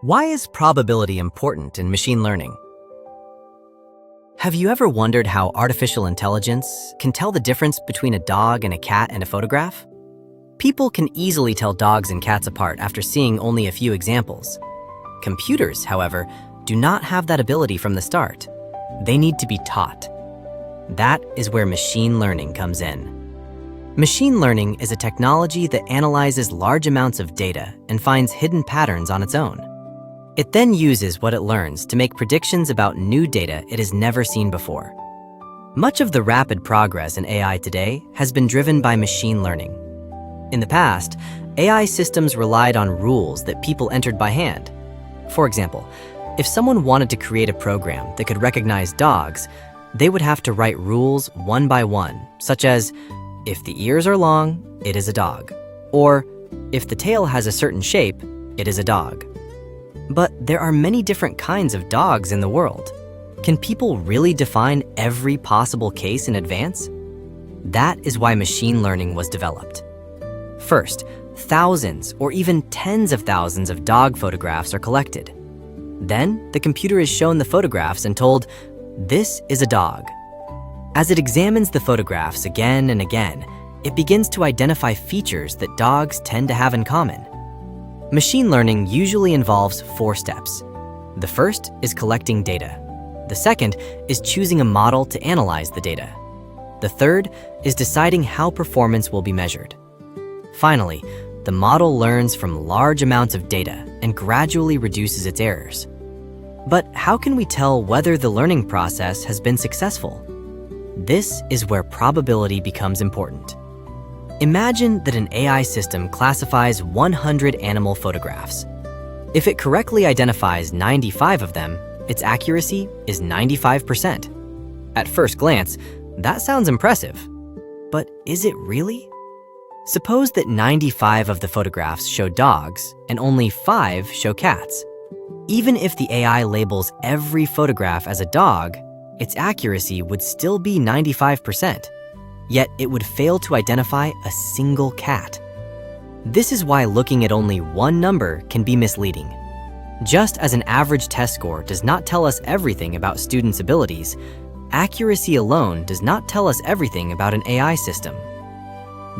Why is probability important in machine learning? Have you ever wondered how artificial intelligence can tell the difference between a dog and a cat in a photograph? People can easily tell dogs and cats apart after seeing only a few examples. Computers, however, do not have that ability from the start. They need to be taught. That is where machine learning comes in. Machine learning is a technology that analyzes large amounts of data and finds hidden patterns on its own. It then uses what it learns to make predictions about new data it has never seen before. Much of the rapid progress in AI today has been driven by machine learning. In the past, AI systems relied on rules that people entered by hand. For example, if someone wanted to create a program that could recognize dogs, they would have to write rules one by one, such as, if the ears are long, it is a dog. Or, if the tail has a certain shape, it is a dog. But there are many different kinds of dogs in the world. Can people really define every possible case in advance? That is why machine learning was developed. First, thousands or even tens of thousands of dog photographs are collected. Then, the computer is shown the photographs and told, this is a dog. As it examines the photographs again and again, it begins to identify features that dogs tend to have in common. Machine learning usually involves 4 steps. The first is collecting data. The second is choosing a model to analyze the data. The third is deciding how performance will be measured. Finally, the model learns from large amounts of data and gradually reduces its errors. But how can we tell whether the learning process has been successful? This is where probability becomes important. Imagine that an AI system classifies 100 animal photographs. If it correctly identifies 95 of them, its accuracy is 95%. At first glance, that sounds impressive. But is it really? Suppose that 95 of the photographs show dogs and only 5 show cats. Even if the AI labels every photograph as a dog, its accuracy would still be 95%. Yet it would fail to identify a single cat. This is why looking at only one number can be misleading. Just as an average test score does not tell us everything about students' abilities, accuracy alone does not tell us everything about an AI system.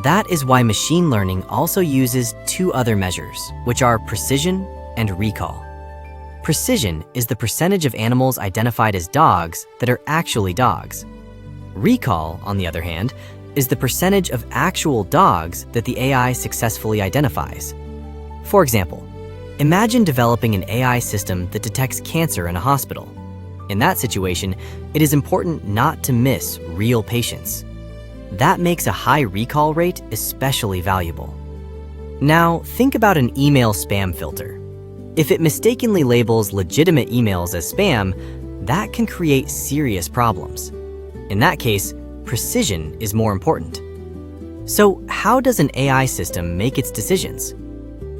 That is why machine learning also uses 2 other measures, which are precision and recall. Precision is the percentage of animals identified as dogs that are actually dogs. Recall, on the other hand, is the percentage of actual dogs that the AI successfully identifies. For example, imagine developing an AI system that detects cancer in a hospital. In that situation, it is important not to miss real patients. That makes a high recall rate especially valuable. Now, think about an email spam filter. If it mistakenly labels legitimate emails as spam, that can create serious problems. In that case, precision is more important. So, how does an AI system make its decisions?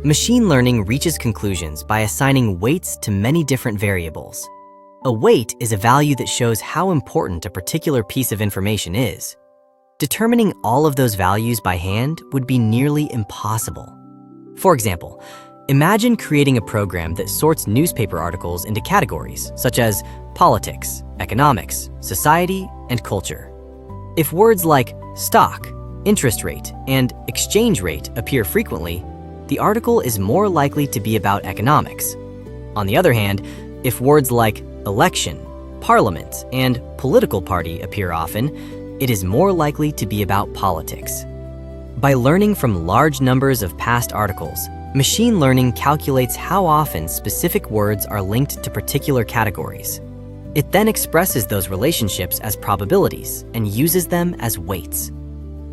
Machine learning reaches conclusions by assigning weights to many different variables. A weight is a value that shows how important a particular piece of information is. Determining all of those values by hand would be nearly impossible. For example, imagine creating a program that sorts newspaper articles into categories such as politics, economics, society, and culture. If words like stock, interest rate, and exchange rate appear frequently, the article is more likely to be about economics. On the other hand, if words like election, parliament, and political party appear often, it is more likely to be about politics. By learning from large numbers of past articles, machine learning calculates how often specific words are linked to particular categories. It then expresses those relationships as probabilities and uses them as weights.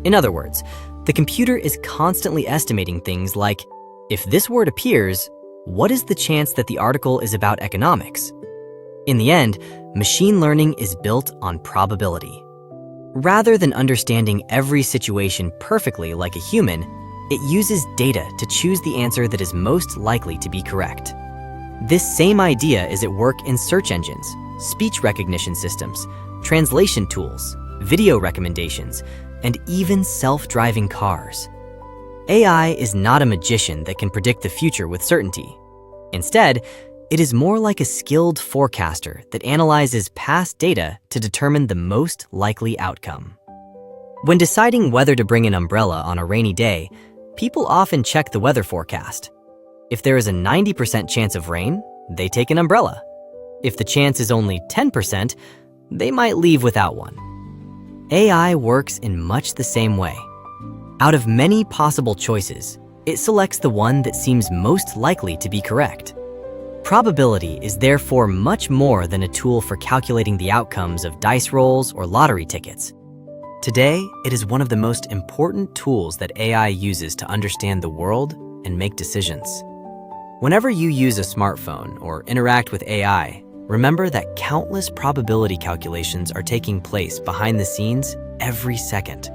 In other words, the computer is constantly estimating things like, if this word appears, what is the chance that the article is about economics? In the end, machine learning is built on probability. Rather than understanding every situation perfectly like a human, it uses data to choose the answer that is most likely to be correct. This same idea is at work in search engines, speech recognition systems, translation tools, video recommendations, and even self-driving cars. AI is not a magician that can predict the future with certainty. Instead, it is more like a skilled forecaster that analyzes past data to determine the most likely outcome. When deciding whether to bring an umbrella on a rainy day, people often check the weather forecast. If there is a 90% chance of rain, they take an umbrella. If the chance is only 10%, they might leave without one. AI works in much the same way. Out of many possible choices, it selects the one that seems most likely to be correct. Probability is therefore much more than a tool for calculating the outcomes of dice rolls or lottery tickets. Today, it is one of the most important tools that AI uses to understand the world and make decisions. Whenever you use a smartphone or interact with AI, remember that countless probability calculations are taking place behind the scenes every second.